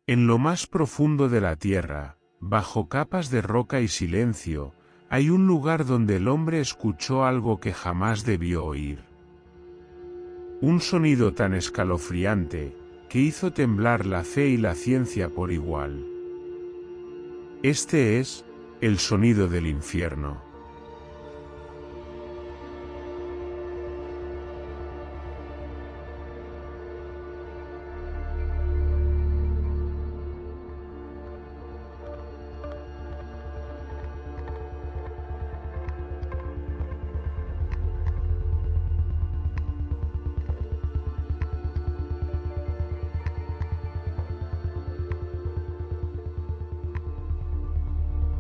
En lo más profundo de la tierra, bajo capas de roca y silencio, hay un lugar donde el hombre escuchó algo que jamás debió oír. Un sonido tan escalofriante, que hizo temblar la fe y la ciencia por igual. Este es el sonido del infierno.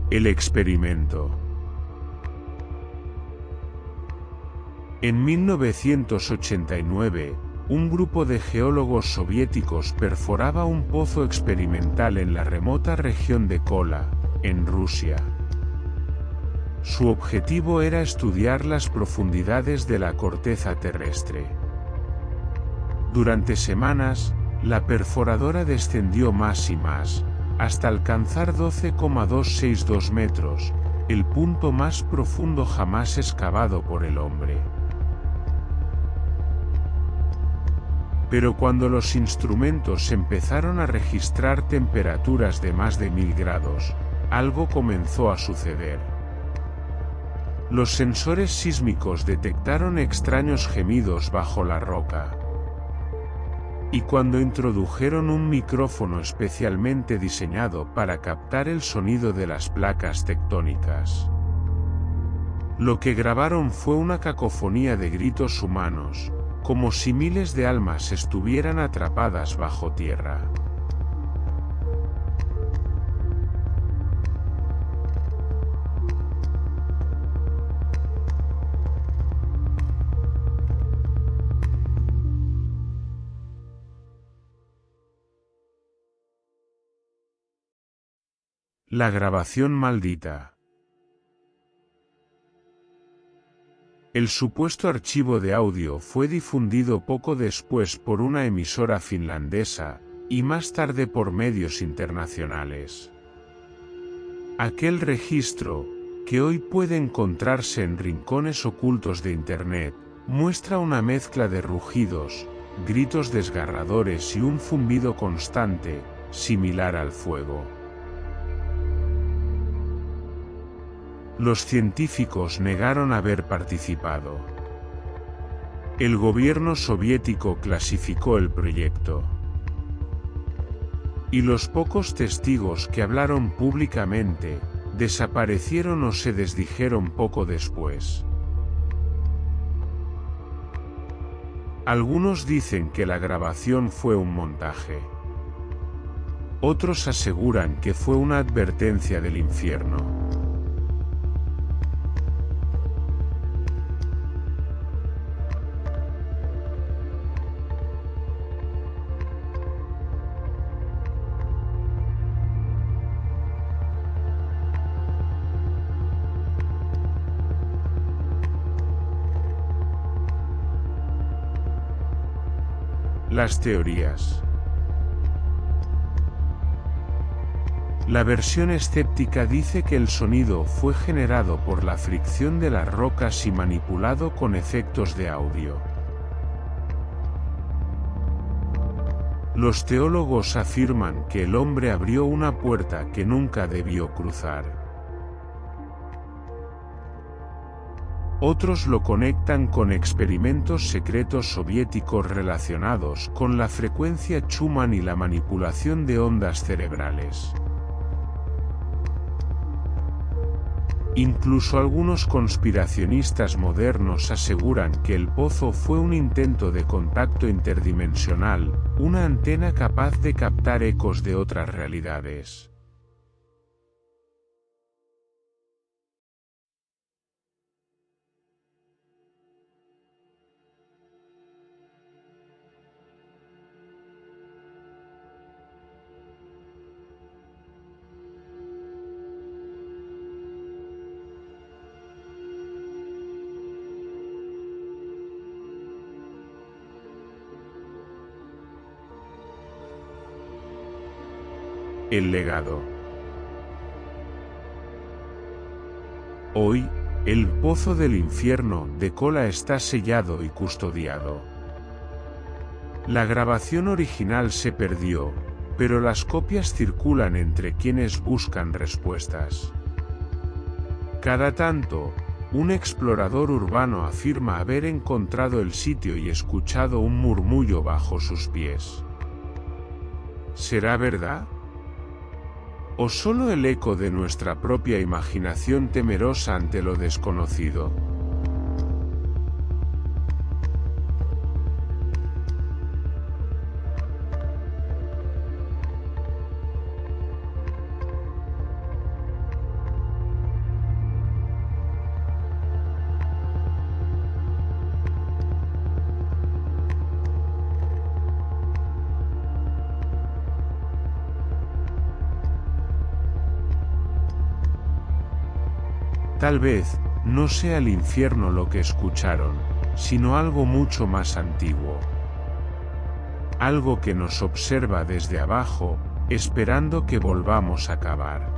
El experimento. En 1989, un grupo de geólogos soviéticos perforaba un pozo experimental en la remota región de Kola, en Rusia. Su objetivo era estudiar las profundidades de la corteza terrestre. Durante semanas, la perforadora descendió más y más, hasta alcanzar 12,262 metros, el punto más profundo jamás excavado por el hombre. Pero cuando los instrumentos empezaron a registrar temperaturas de más de 1000 grados, algo comenzó a suceder. Los sensores sísmicos detectaron extraños gemidos bajo la roca. Y cuando introdujeron un micrófono especialmente diseñado para captar el sonido de las placas tectónicas, lo que grabaron fue una cacofonía de gritos humanos, como si miles de almas estuvieran atrapadas bajo tierra. La grabación maldita. El supuesto archivo de audio fue difundido poco después por una emisora finlandesa, y más tarde por medios internacionales. Aquel registro, que hoy puede encontrarse en rincones ocultos de Internet, muestra una mezcla de rugidos, gritos desgarradores y un zumbido constante, similar al fuego. Los científicos negaron haber participado. El gobierno soviético clasificó el proyecto. Y los pocos testigos que hablaron públicamente, desaparecieron o se desdijeron poco después. Algunos dicen que la grabación fue un montaje. Otros aseguran que fue una advertencia del infierno. Las teorías. La versión escéptica dice que el sonido fue generado por la fricción de las rocas y manipulado con efectos de audio. Los teólogos afirman que el hombre abrió una puerta que nunca debió cruzar. Otros lo conectan con experimentos secretos soviéticos relacionados con la frecuencia Schumann y la manipulación de ondas cerebrales. Incluso algunos conspiracionistas modernos aseguran que el pozo fue un intento de contacto interdimensional, una antena capaz de captar ecos de otras realidades. El legado. Hoy, el pozo del infierno de Kola está sellado y custodiado. La grabación original se perdió, pero las copias circulan entre quienes buscan respuestas. Cada tanto, un explorador urbano afirma haber encontrado el sitio y escuchado un murmullo bajo sus pies. ¿Será verdad? ¿O solo el eco de nuestra propia imaginación temerosa ante lo desconocido? Tal vez, no sea el infierno lo que escucharon, sino algo mucho más antiguo. Algo que nos observa desde abajo, esperando que volvamos a cavar.